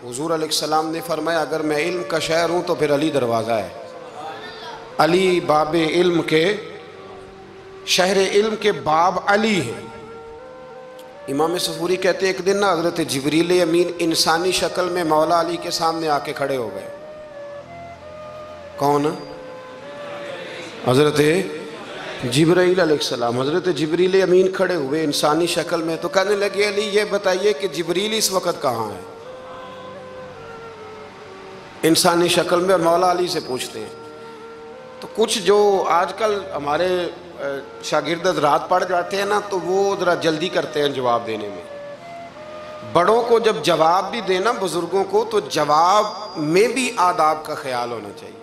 حضور علیہ السلام نے فرمایا اگر میں علم کا شہر ہوں تو پھر علی دروازہ ہے، علی باب علم کے، شہر علم کے باب علی ہے۔ امام صفوری کہتے ہیں ایک دن نا حضرت جبریل امین انسانی شکل میں مولا علی کے سامنے آ کے کھڑے ہو گئے۔ کون؟ حضرت جبرائیل علیہ السلام۔ حضرت جبریل امین کھڑے ہوئے انسانی شکل میں، تو کہنے لگے علی یہ بتائیے کہ جبریل اس وقت کہاں ہے؟ انسانی شکل میں، اور مولا علی سے پوچھتے ہیں۔ تو کچھ جو آج کل ہمارے شاگرد رات پڑھ جاتے ہیں نا تو وہ ذرا جلدی کرتے ہیں جواب دینے میں۔ بڑوں کو جب جواب بھی دینا بزرگوں کو تو جواب میں بھی آداب کا خیال ہونا چاہیے۔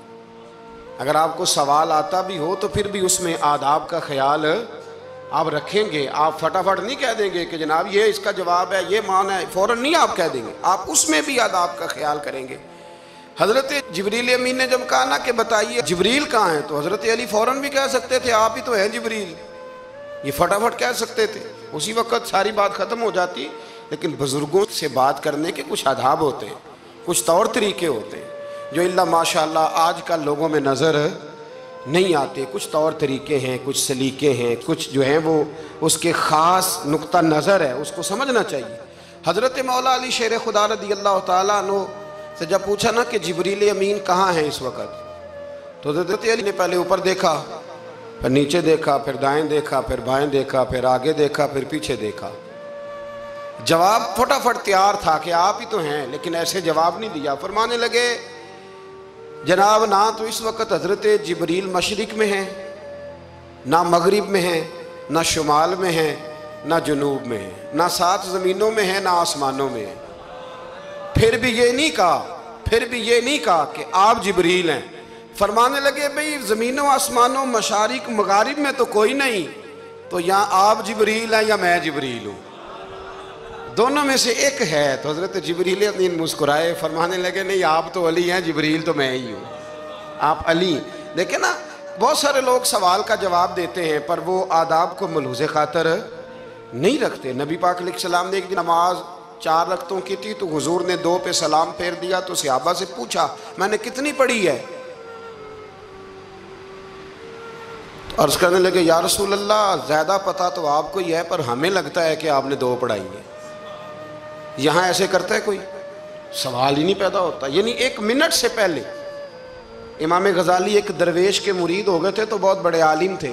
اگر آپ کو سوال آتا بھی ہو تو پھر بھی اس میں آداب کا خیال آپ رکھیں گے۔ آپ فٹافٹ نہیں کہہ دیں گے کہ جناب یہ اس کا جواب ہے، یہ معنی ہے، فوراً نہیں آپ کہہ دیں گے، آپ اس میں بھی آداب کا خیال کریں گے۔ حضرت جبریل امین نے جب کہا نا کہ بتائیے جبریل کہاں ہیں، تو حضرت علی فوراً بھی کہہ سکتے تھے آپ ہی تو ہیں جبریل، یہ فٹافٹ کہہ سکتے تھے، اسی وقت ساری بات ختم ہو جاتی۔ لیکن بزرگوں سے بات کرنے کے کچھ آداب ہوتے ہیں، کچھ طور طریقے ہوتے ہیں جو اللہ ماشاءاللہ آج کل لوگوں میں نظر نہیں آتے۔ کچھ طور طریقے ہیں، کچھ سلیقے ہیں، کچھ جو ہیں وہ اس کے خاص نقطہ نظر ہے، اس کو سمجھنا چاہیے۔ حضرت مولا علی شیر خدا رضی اللہ تعالیٰ عنہ سے جب پوچھا نا کہ جبریل امین کہاں ہیں اس وقت، تو حضرت علی نے پہلے اوپر دیکھا، پھر نیچے دیکھا، پھر دائیں دیکھا، پھر بائیں دیکھا، پھر آگے دیکھا، پھر پیچھے دیکھا۔ جواب فٹافٹ تیار تھا کہ آپ ہی تو ہیں، لیکن ایسے جواب نہیں دیا۔ فرمانے لگے جناب نہ تو اس وقت حضرت جبریل مشرق میں ہیں، نہ مغرب میں ہیں، نہ شمال میں ہیں، نہ جنوب میں ہیں، نہ 7 زمینوں میں ہیں، نہ آسمانوں میں ہیں۔ پھر بھی یہ نہیں کہا کہ آپ جبریل ہیں۔ فرمانے لگے بھئی زمینوں آسمانوں مشارق مغارب میں تو کوئی نہیں، تو یا آپ جبریل ہیں یا میں جبریل ہوں، دونوں میں سے ایک ہے۔ تو حضرت جبریل امین مسکرائے، فرمانے لگے نہیں آپ تو علی ہیں، جبریل تو میں ہی ہوں، آپ علی۔ لیکن نا بہت سارے لوگ سوال کا جواب دیتے ہیں پر وہ آداب کو ملحوظ خاطر نہیں رکھتے۔ نبی پاک علیہ السلام نے ایک دن نماز 4 رکعتوں کی تھی تو حضور نے 2 پہ سلام پھیر دیا، تو صحابہ سے پوچھا میں نے کتنی پڑھی ہے؟ تو عرض کرنے لگے یا رسول اللہ زیادہ پتہ تو آپ کو ہی ہے، پر ہمیں لگتا ہے کہ آپ نے 2 پڑھائی ہے۔ یہاں ایسے کرتا ہے کوئی؟ سوال ہی نہیں پیدا ہوتا۔ یعنی 1 منٹ سے پہلے امام غزالی ایک درویش کے مرید ہو گئے تھے تو بہت بڑے عالم تھے۔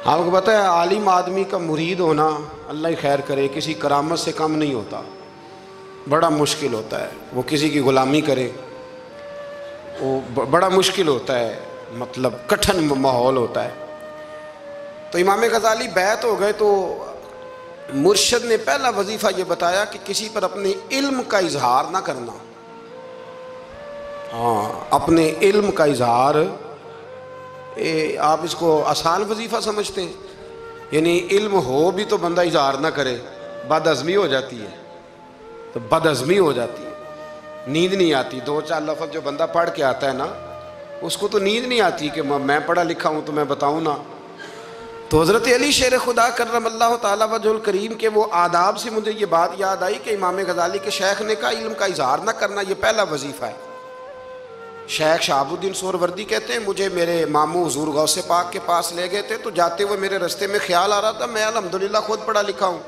آپ کو پتہ ہے عالم آدمی کا مرید ہونا اللہ ہی خیر کرے کسی کرامت سے کم نہیں ہوتا، بڑا مشکل ہوتا ہے۔ وہ کسی کی غلامی کرے وہ بڑا مشکل ہوتا ہے، مطلب کٹھن ماحول ہوتا ہے۔ تو امام غزالی بیعت ہو گئے تو مرشد نے پہلا وظیفہ یہ بتایا کہ کسی پر اپنے علم کا اظہار نہ کرنا۔ اپنے علم کا اظہار، آپ اس کو آسان وظیفہ سمجھتے ہیں؟ یعنی علم ہو بھی تو بندہ اظہار نہ کرے، بد ہضمی ہو جاتی ہے، تو بد ہضمی ہو جاتی ہے، نیند نہیں آتی۔ 2-4 لفظ جو بندہ پڑھ کے آتا ہے نا اس کو تو نیند نہیں آتی کہ میں پڑھا لکھا ہوں تو میں بتاؤں نا۔ تو حضرت علی شیر خدا کرم اللہ تعالیٰ وجہ الکریم کے وہ آداب سے مجھے یہ بات یاد آئی کہ امام غزالی کے شیخ نے کہا علم کا اظہار نہ کرنا یہ پہلا وظیفہ ہے۔ شیخ شہاب الدین سہروردی کہتے ہیں مجھے میرے ماموں حضور غوث پاک کے پاس لے گئے تھے، تو جاتے ہوئے میرے رستے میں خیال آ رہا تھا میں الحمدللہ خود پڑھا لکھا ہوں،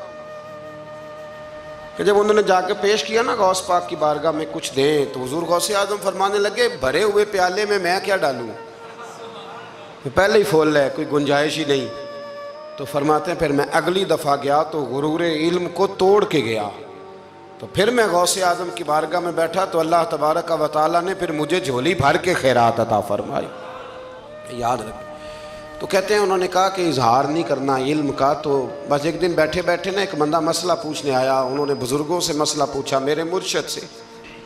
کہ جب انہوں نے جا کے پیش کیا نا غوث پاک کی بارگاہ میں کچھ دیں، تو حضور غوث اعظم فرمانے لگے بھرے ہوئے پیالے میں کیا ڈالوں، پہلے ہی فول ہے، کوئی گنجائش ہی نہیں۔ تو فرماتے ہیں پھر میں اگلی دفعہ گیا تو غرور علم کو توڑ کے گیا، تو پھر میں غوث اعظم کی بارگاہ میں بیٹھا تو اللہ تبارک و تعالیٰ نے پھر مجھے جھولی بھر کے خیرات عطا فرمائی۔ یاد رکھیں۔ تو کہتے ہیں انہوں نے کہا کہ اظہار نہیں کرنا علم کا۔ تو بس ایک دن بیٹھے بیٹھے نا ایک بندہ مسئلہ پوچھنے آیا، انہوں نے بزرگوں سے مسئلہ پوچھا، میرے مرشد سے۔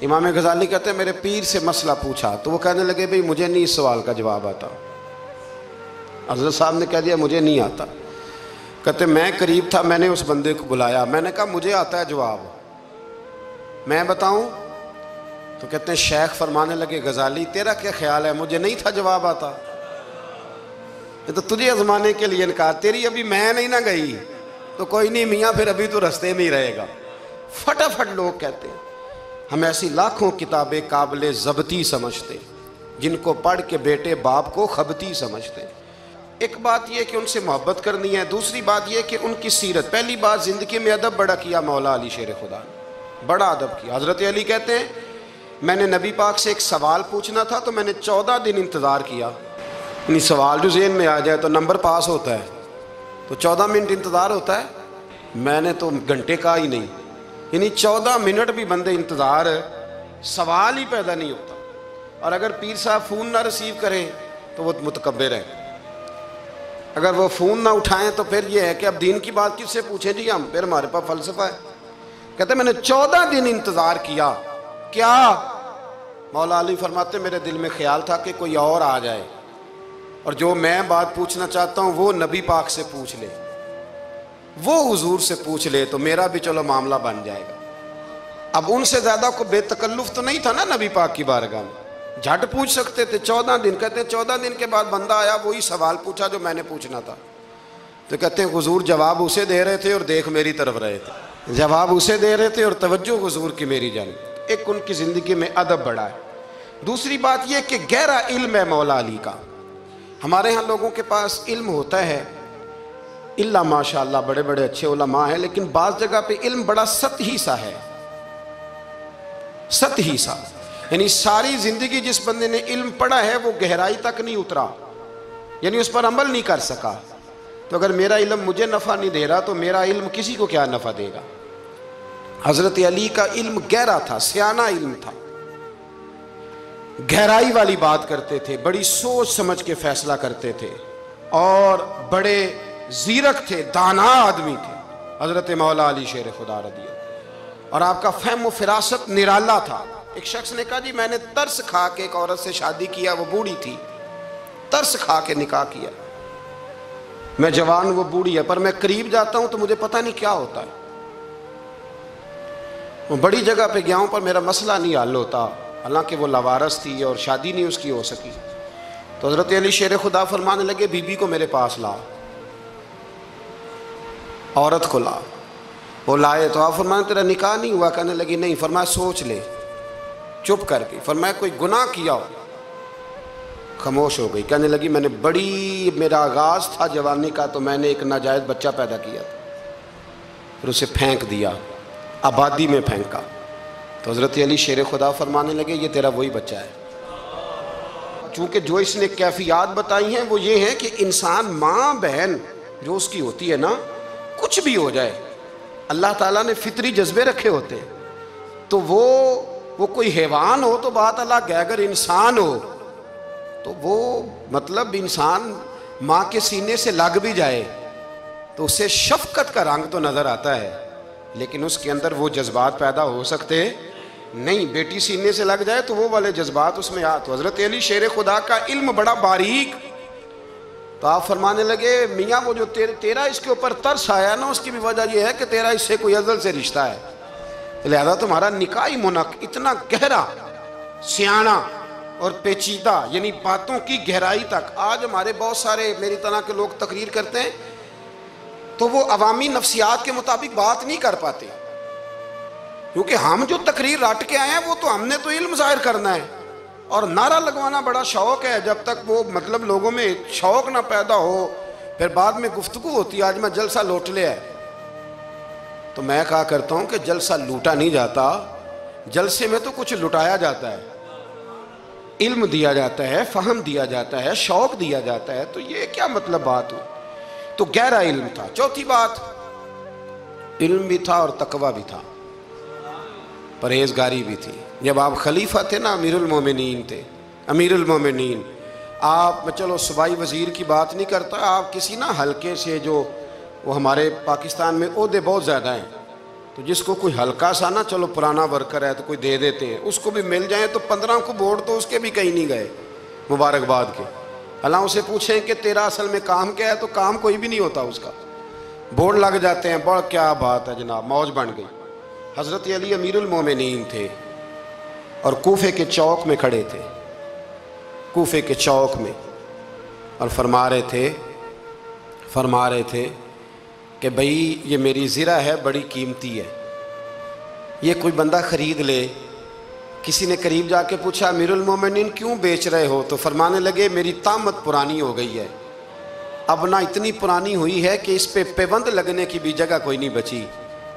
امام غزالی کہتے ہیں میرے پیر سے مسئلہ پوچھا، تو وہ کہنے لگے بھئی مجھے نہیں اس سوال کا جواب آتا۔ حضرت صاحب نے کہہ دیا مجھے نہیں آتا۔ کہتے میں قریب تھا، میں نے اس بندے کو بلایا، میں نے کہا مجھے آتا ہے جواب، میں بتاؤں؟ تو کہتے ہیں شیخ فرمانے لگے غزالی تیرا کیا خیال ہے مجھے نہیں تھا جواب آتا؟ یہ تو تجھے آزمانے کے لیے انکار، تیری ابھی میں نہیں نہ گئی تو کوئی نہیں میاں پھر ابھی تو رستے میں ہی رہے گا۔ فٹافٹ لوگ کہتے ہیں ہم ایسی لاکھوں کتابیں قابل ضبطی سمجھتے جن کو پڑھ کے بیٹے باپ کو خبتی سمجھتے۔ ایک بات یہ کہ ان سے محبت کرنی ہے، دوسری بات یہ کہ ان کی سیرت۔ پہلی بات، زندگی میں ادب بڑا کیا مولا علی شیر خدا نے، بڑا ادب کیا۔ حضرت علی کہتے ہیں میں نے نبی پاک سے ایک سوال پوچھنا تھا تو میں نے 14 دن انتظار کیا۔ یعنی سوال جو ذہن میں آ جائے تو نمبر پاس ہوتا ہے، تو 14 منٹ انتظار ہوتا ہے، میں نے تو گھنٹے کہا ہی نہیں۔ یعنی 14 منٹ بھی بندے انتظار، سوال ہی پیدا نہیں ہوتا۔ اور اگر پیر صاحب فون نہ ریسیو کریں تو وہ متکبر ہیں، اگر وہ فون نہ اٹھائیں تو پھر یہ ہے کہ اب دین کی بات کس سے پوچھیں جی ہم، پھر ہمارے پاس فلسفہ ہے۔ کہتے ہیں میں نے 14 دن انتظار کیا، کیا؟ مولا علی فرماتے میرے دل میں خیال تھا کہ کوئی اور آ جائے اور جو میں بات پوچھنا چاہتا ہوں وہ نبی پاک سے پوچھ لے، وہ حضور سے پوچھ لے تو میرا بھی چلو معاملہ بن جائے گا۔ اب ان سے زیادہ کو بے تکلف تو نہیں تھا نا نبی پاک کی بارگاہ میں، جھٹ پوچھ سکتے تھے۔ 14 دن، کہتے ہیں 14 دن کے بعد بندہ آیا، وہی سوال پوچھا جو میں نے پوچھنا تھا، تو کہتے ہیں حضور جواب اسے دے رہے تھے اور دیکھ میری طرف رہے تھے، جواب اسے دے رہے تھے اور توجہ حضور کی میری جانب۔ ایک ان کی زندگی میں ادب بڑا ہے۔ دوسری بات یہ کہ گہرا علم ہے مولا علی کا۔ ہمارے ہاں لوگوں کے پاس علم ہوتا ہے، اللہ ماشاءاللہ بڑے بڑے اچھے علماء ہیں، لیکن بعض جگہ پہ علم بڑا سطحی سا ہے، سطحی سا، یعنی ساری زندگی جس بندے نے علم پڑھا ہے وہ گہرائی تک نہیں اترا، یعنی اس پر عمل نہیں کر سکا۔ تو اگر میرا علم مجھے نفع نہیں دے رہا تو میرا علم کسی کو کیا نفع دے گا؟ حضرت علی کا علم گہرا تھا، سیانہ علم تھا، گہرائی والی بات کرتے تھے، بڑی سوچ سمجھ کے فیصلہ کرتے تھے اور بڑے زیرک تھے، دانا آدمی تھے حضرت مولا علی شیر خدا رضی اللہ۔ اور آپ کا فہم و فراست نرالا تھا۔ ایک شخص نے کہا جی میں نے ترس کھا کے ایک عورت سے شادی کیا، وہ بوڑھی تھی، ترس کھا کے نکاح کیا، میں جوان وہ بوڑھی ہے، پر میں قریب جاتا ہوں تو مجھے پتہ نہیں کیا ہوتا ہے، وہ بڑی جگہ پہ گیا ہوں پر میرا مسئلہ نہیں حل ہوتا، حالانکہ وہ لاوارث تھی اور شادی نہیں اس کی ہو سکی۔ تو حضرت علی شیر خدا فرمانے لگے بی بی کو میرے پاس لا، عورت کو لا۔ وہ لائے تو آپ فرمانے تیرا نکاح نہیں ہوا؟ کہنے لگی نہیں۔ فرمایا سوچ لے، چپ کر گئی۔ فرمایا کوئی گناہ کیا ہو؟ خاموش ہو گئی۔ کہنے لگی میں نے میرا آغاز تھا جوانی کا تو میں نے ایک ناجائز بچہ پیدا کیا تھا، پھر اسے پھینک دیا، آبادی میں پھینکا۔ تو حضرت علی شیر خدا فرمانے لگے یہ تیرا وہی بچہ ہے۔ چونکہ جو اس نے کیفیات بتائی ہیں وہ یہ ہے کہ انسان ماں بہن جو اس کی ہوتی ہے نا، کچھ بھی ہو جائے، اللہ تعالیٰ نے فطری جذبے رکھے ہوتے ہیں، تو وہ کوئی حیوان ہو تو بات الگ ہے، اگر انسان ہو تو وہ مطلب انسان ماں کے سینے سے لگ بھی جائے تو اسے شفقت کا رنگ تو نظر آتا ہے، لیکن اس کے اندر وہ جذبات پیدا ہو سکتے نہیں۔ بیٹی سینے سے لگ جائے تو وہ والے جذبات اس میں تو حضرت علی شیر خدا کا علم بڑا باریک۔ تو آپ فرمانے لگے میاں وہ جو تیرا اس کے اوپر ترس آیا نا، اس کی بھی وجہ یہ ہے کہ تیرا اس سے کوئی ازل سے رشتہ ہے، لہذا تمہارا نکاحی منق اتنا گہرا، سیانہ اور پیچیدہ، یعنی باتوں کی گہرائی تک۔ آج ہمارے بہت سارے میری طرح کے لوگ تقریر کرتے ہیں تو وہ عوامی نفسیات کے مطابق بات نہیں کر پاتے، کیونکہ ہم جو تقریر رٹ کے آئے ہیں وہ تو ہم نے تو علم ظاہر کرنا ہے، اور نعرہ لگوانا بڑا شوق ہے، جب تک وہ مطلب لوگوں میں شوق نہ پیدا ہو پھر بعد میں گفتگو ہوتی ہے آج میں جلسہ لوٹ لیا ہے۔ تو میں کہا کرتا ہوں کہ جلسہ لوٹا نہیں جاتا، جلسے میں تو کچھ لٹایا جاتا ہے، علم دیا جاتا ہے، فہم دیا جاتا ہے، شوق دیا جاتا ہے، تو یہ کیا مطلب بات ہو؟ تو گہرا علم تھا۔ چوتھی بات، علم بھی تھا اور تقوی بھی تھا، پرہیزگاری بھی تھی۔ جب آپ خلیفہ تھے نا، امیر المومنین تھے، امیر المومنین، آپ چلو صوبائی وزیر کی بات نہیں کرتا، آپ کسی نا حلقے سے، جو وہ ہمارے پاکستان میں عہدے بہت زیادہ ہیں، تو جس کو کوئی ہلکا سا نا چلو پرانا ورکر ہے تو کوئی دے دیتے ہیں، اس کو بھی مل جائیں تو 15 کو ووٹ تو اس کے بھی کہیں نہیں گئے مبارکباد کے۔ اللہ اسے پوچھیں کہ تیرا اصل میں کام کیا ہے تو کام کوئی بھی نہیں ہوتا اس کا، بورڈ لگ جاتے ہیں، بڑا کیا بات ہے جناب، موج بن گئی۔ حضرت علی امیر المومنین تھے اور کوفے کے چوک میں کھڑے تھے، کوفے کے چوک میں، اور فرما رہے تھے کہ بھئی یہ میری زرہ ہے، بڑی قیمتی ہے، یہ کوئی بندہ خرید لے کسی نے قریب جا کے پوچھا امیر المومنین کیوں بیچ رہے ہو؟ تو فرمانے لگے میری طامت پرانی ہو گئی ہے، اب نہ اتنی پرانی ہوئی ہے کہ اس پہ پیوند لگنے کی بھی جگہ کوئی نہیں بچی،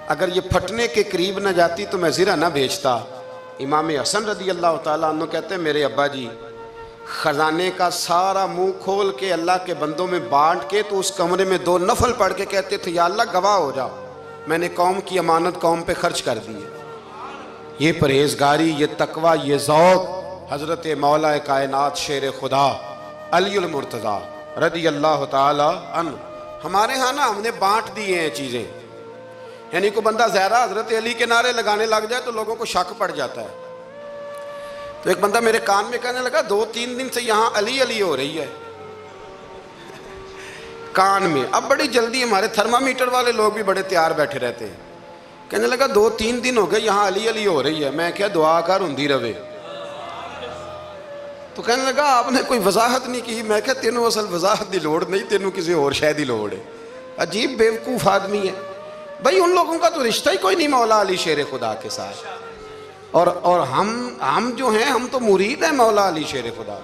اگر یہ پھٹنے کے قریب نہ جاتی تو میں زرہ نہ بیچتا۔ امام حسن رضی اللہ تعالیٰ عنہ کہتے ہیں میرے ابا جی خزانے کا سارا منہ کھول کے اللہ کے بندوں میں بانٹ کے تو اس کمرے میں 2 نفل پڑھ کے کہتے تھے یا اللہ گواہ ہو جاؤ میں نے قوم کی امانت قوم پہ خرچ کر دی ہے۔ یہ پرہیزگاری، یہ تقوی، یہ ذوق حضرت مولا کائنات شیر خدا علی المرتضیٰ رضی اللہ تعالی عنہ۔ ہمارے ہاں نا ہم نے بانٹ دیے ہیں چیزیں، یعنی کوئی بندہ زہرا حضرت علی کے نعرے لگانے لگ جائے تو لوگوں کو شک پڑ جاتا ہے۔ تو ایک بندہ میرے کان میں کہنے لگا 2-3 دن سے یہاں علی علی ہو رہی ہے کان میں۔ اب بڑی جلدی ہمارے تھرمامیٹر والے لوگ بھی بڑے تیار بیٹھے رہتے ہیں، کہنے لگا 2-3 دن ہو گئے یہاں علی علی ہو رہی ہے۔ میں کیا دعا کر ہندی روے، تو کہنے لگا آپ نے کوئی وضاحت نہیں کی۔ میں کہا تینوں اصل وضاحت دی لوڑ نہیں، تینوں کسی اور شے دی لوڑ ہے۔ عجیب بیوقوف آدمی ہے بھائی، ان لوگوں کا تو رشتہ ہی کوئی نہیں مولا علی شیر خدا کے ساتھ، اور ہم جو ہیں ہم تو مرید ہیں مولا علی شیر خدا۔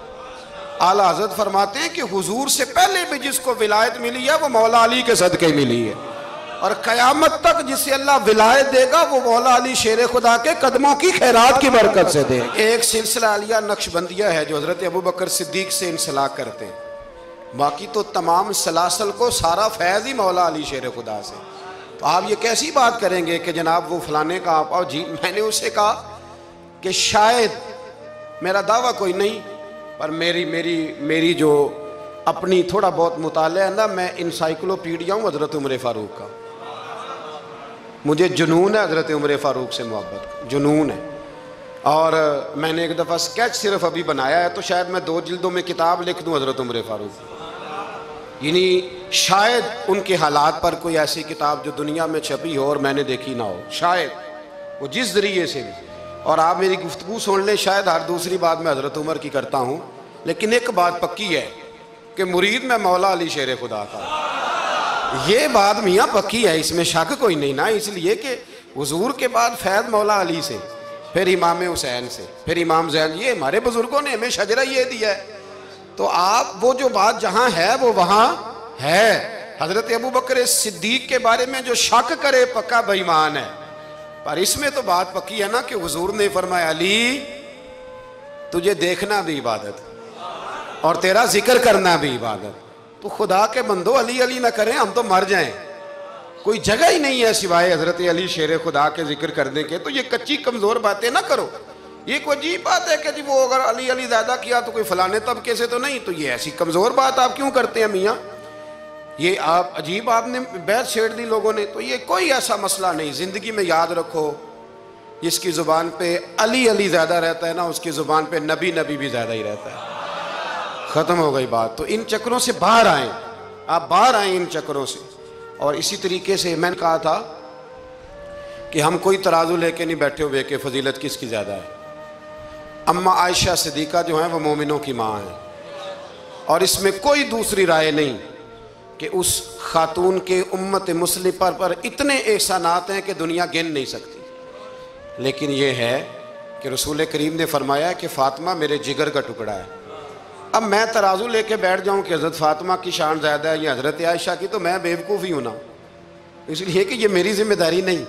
اعلیٰ حضرت فرماتے ہیں کہ حضور سے پہلے بھی جس کو ولایت ملی ہے وہ مولا علی کے صدقے ملی ہے، اور قیامت تک جسے اللہ ولایت دے گا وہ مولا علی شیر خدا کے قدموں کی خیرات کی برکت سے دے۔ ایک سلسلہ علیہ نقشبندیہ ہے جو حضرت ابوبکر صدیق سے انسلاک کرتے ہیں، باقی تو تمام سلاسل کو سارا فیض ہی مولا علی شیر خدا سے۔ تو آپ یہ کیسی بات کریں گے کہ جناب وہ فلانے کا آپ، اور جی میں نے اسے کہا کہ شاید میرا دعویٰ کوئی نہیں، پر میری جو اپنی تھوڑا بہت مطالعہ ہے نا، میں انسائیکلوپیڈیا ہوں حضرت عمر فاروق کا، مجھے جنون ہے حضرت عمر فاروق سے محبت، جنون ہے۔ اور میں نے ایک دفعہ سکیچ صرف ابھی بنایا ہے، تو شاید میں 2 جلدوں میں کتاب لکھ دوں حضرت عمر فاروق، یعنی شاید ان کے حالات پر کوئی ایسی کتاب جو دنیا میں چھپی ہو اور میں نے دیکھی نہ ہو، شاید وہ جس ذریعے سے بھی۔ اور آپ میری گفتگو سن لیں، شاید ہر دوسری بات میں حضرت عمر کی کرتا ہوں، لیکن ایک بات پکی ہے کہ مرید میں مولا علی شیر خدا کا، یہ بات میاں پکی ہے، اس میں شک کوئی نہیں نا، اس لیے کہ حضور کے بعد فیض مولا علی سے، پھر امام حسین سے، پھر امام زین، یہ ہمارے بزرگوں نے ہمیں شجرہ یہ دیا ہے۔ تو آپ وہ جو بات جہاں ہے وہ وہاں ہے۔ حضرت ابوبکر صدیق کے بارے میں جو شک کرے پکا بے ایمان ہے، پر اس میں تو بات پکی ہے نا کہ حضور نے فرمایا علی تجھے دیکھنا بھی عبادت اور تیرا ذکر کرنا بھی عبادت۔ تو خدا کے بندو علی علی نہ کریں، ہم تو مر جائیں، کوئی جگہ ہی نہیں ہے سوائے حضرت علی شیر خدا کے ذکر کرنے کے۔ تو یہ کچی کمزور باتیں نہ کرو، یہ کوئی عجیب بات ہے کہ جی وہ اگر علی علی زیادہ کیا تو کوئی فلانے طبقے سے تو نہیں، تو یہ ایسی کمزور بات آپ کیوں کرتے ہیں میاں؟ یہ آپ عجیب آپ نے بیعت چھیڑ دی لوگوں نے۔ تو یہ کوئی ایسا مسئلہ نہیں، زندگی میں یاد رکھو جس کی زبان پہ علی علی زیادہ رہتا ہے نا، اس کی زبان پہ نبی نبی بھی زیادہ ہی رہتا ہے، ختم ہو گئی بات۔ تو ان چکروں سے باہر آئیں، آپ باہر آئیں ان چکروں سے۔ اور اسی طریقے سے میں نے کہا تھا کہ ہم کوئی ترازو لے کے نہیں بیٹھے ہوئے کہ فضیلت کس کی زیادہ ہے۔ اماں عائشہ صدیقہ جو ہیں وہ مومنوں کی ماں ہیں، اور اس میں کوئی دوسری رائے نہیں کہ اس خاتون کے امت مسلمہ پر اتنے احسانات ہیں کہ دنیا گن نہیں سکتی، لیکن یہ ہے کہ رسول کریم نے فرمایا کہ فاطمہ میرے جگر کا ٹکڑا ہے۔ اب میں ترازو لے کے بیٹھ جاؤں کہ حضرت فاطمہ کی شان زیادہ ہے یا حضرت عائشہ کی، تو میں بیوقوف ہی ہوں نا، اس لیے کہ یہ میری ذمہ داری نہیں،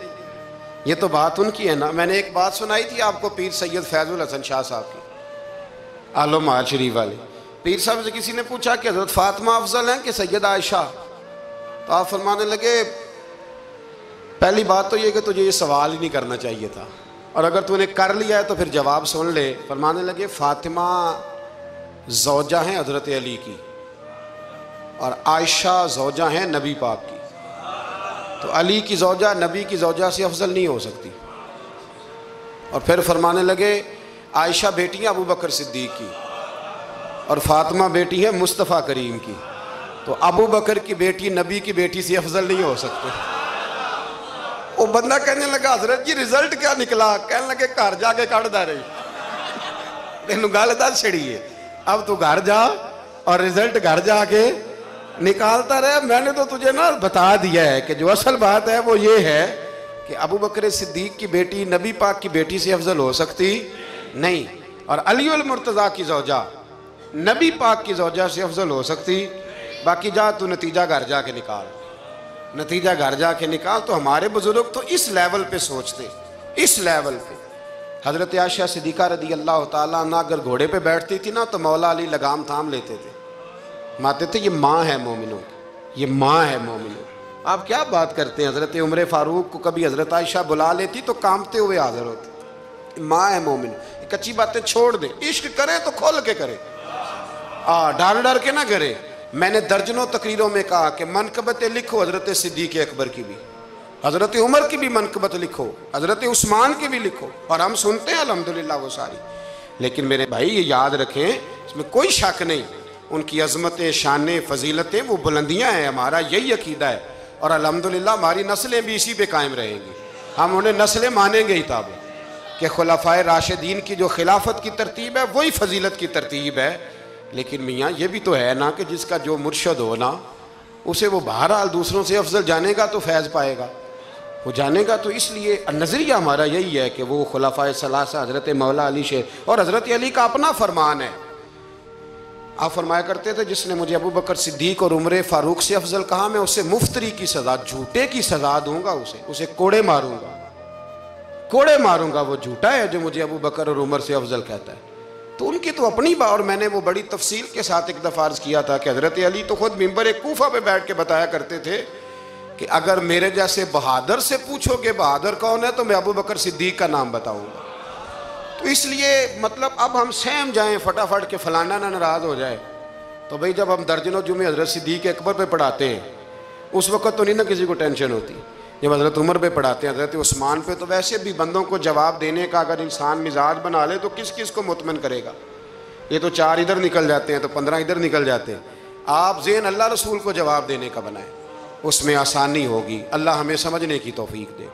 یہ تو بات ان کی ہے نا۔ میں نے ایک بات سنائی تھی آپ کو پیر سید فیض الحسن شاہ صاحب کی، آل محل شریف والے پیر صاحب سے کسی نے پوچھا کہ حضرت فاطمہ افضل ہیں کہ سید عائشہ؟ تو آپ فرمانے لگے پہلی بات تو یہ کہ تجھے یہ سوال ہی نہیں کرنا چاہیے تھا، اور اگر تو نے کر لیا ہے تو پھر جواب سن لے۔ فرمانے لگے فاطمہ زوجہ ہیں حضرت علی کی، اور عائشہ زوجہ ہیں نبی پاک کی، تو علی کی زوجہ نبی کی زوجہ سے افضل نہیں ہو سکتی۔ اور پھر فرمانے لگے عائشہ بیٹی ہیں ابوبکر صدیق کی، اور فاطمہ بیٹی ہے مصطفیٰ کریم کی، تو ابوبکر کی بیٹی نبی کی بیٹی سے افضل نہیں ہو سکتے۔ وہ بندہ کہنے لگا حضرت جی رزلٹ کیا نکلا؟ کہنے لگے گھر جا کے کٹ دا رہی، تینوں گل دس چھڑی ہے، اب تو گھر جا اور رزلٹ گھر جا کے نکالتا رہے۔ میں نے تو تجھے نا بتا دیا ہے کہ جو اصل بات ہے وہ یہ ہے کہ ابوبکر صدیق کی بیٹی نبی پاک کی بیٹی سے افضل ہو سکتی نہیں. اور علی المرتضیٰ کی زوجہ نبی پاک کی زوجہ سے افضل ہو سکتی؟ باقی جا تو نتیجہ گھر جا کے نکال، نتیجہ گھر جا کے نکال. تو ہمارے بزرگ تو اس لیول پہ سوچتے، اس لیول پہ. حضرت عائشہ صدیقہ رضی اللہ تعالیٰ عنہ اگر گھوڑے پہ بیٹھتی تھی نا تو مولا علی لگام تھام لیتے تھے، ماتے تھے یہ ماں ہے مومنوں کی، یہ ماں ہے مومنوں. آپ کیا بات کرتے ہیں؟ حضرت عمر فاروق کو کبھی حضرت عائشہ بلا لیتی تو کانپتے ہوئے حاضر ہوتے. ماں ہے مومن. کچی باتیں چھوڑ دیں، عشق کرے تو کھول کے کرے، ڈر ڈر کے نہ کرے. میں نے درجنوں تقریروں میں کہا کہ منقبتیں لکھو حضرت صدیق اکبر کی بھی، حضرت عمر کی بھی منقبت لکھو، حضرت عثمان کی بھی لکھو، اور ہم سنتے ہیں الحمدللہ وہ ساری. لیکن میرے بھائی یہ یاد رکھیں، اس میں کوئی شک نہیں، ان کی عظمتیں، شانیں، فضیلتیں وہ بلندیاں ہیں. ہمارا یہی عقیدہ ہے، اور الحمدللہ ہماری نسلیں بھی اسی پہ قائم رہیں گی. ہم انہیں نسلیں مانیں گے ہی تاب کہ خلفائے راشدین کی جو خلافت کی ترتیب ہے وہی فضیلت کی ترتیب ہے. لیکن میاں یہ بھی تو ہے نا کہ جس کا جو مرشد ہو نا اسے وہ بہرحال دوسروں سے افضل جانے گا تو فیض پائے گا، وہ جانے گا. تو اس لیے نظریہ ہمارا یہی ہے کہ وہ خلفائے ثلاثہ حضرت مولا علی سے، اور حضرت علی کا اپنا فرمان ہے. آپ فرمایا کرتے تھے جس نے مجھے ابو بکر صدیق اور عمر فاروق سے افضل کہا میں اسے مفتری کی سزا، جھوٹے کی سزا دوں گا، اسے کوڑے ماروں گا، کوڑے ماروں گا. وہ جھوٹا ہے جو مجھے ابو بکر اور عمر سے افضل کہتا ہے. تو ان کی تو اپنی بات، اور میں نے وہ بڑی تفصیل کے ساتھ ایک دفعہ عرض کیا تھا کہ حضرت علی تو خود منبر کوفہ پہ بیٹھ کے بتایا کرتے تھے کہ اگر میرے جیسے بہادر سے پوچھو کہ بہادر کون ہے تو میں ابو بکر صدیق کا نام بتاؤں گا. تو اس لیے مطلب اب ہم سہم جائیں فٹافٹ کہ فلانا نہ ناراض ہو جائے. تو بھئی جب ہم درجنوں جمعے حضرت صدیق اکبر پہ پڑھاتے ہیں اس وقت تو نہیں نا کسی کو ٹینشن ہوتی. جب حضرت عمر پہ پڑھاتے ہیں، حضرت عثمان پہ، تو ویسے بھی بندوں کو جواب دینے کا اگر انسان مزاج بنا لے تو کس کس کو مطمئن کرے گا. یہ تو 4 ادھر نکل جاتے ہیں تو 15 ادھر نکل جاتے ہیں. آپ ذہن اللہ رسول کو جواب دینے کا بنائیں، اس میں آسانی ہوگی. اللہ ہمیں سمجھنے کی توفیق دے.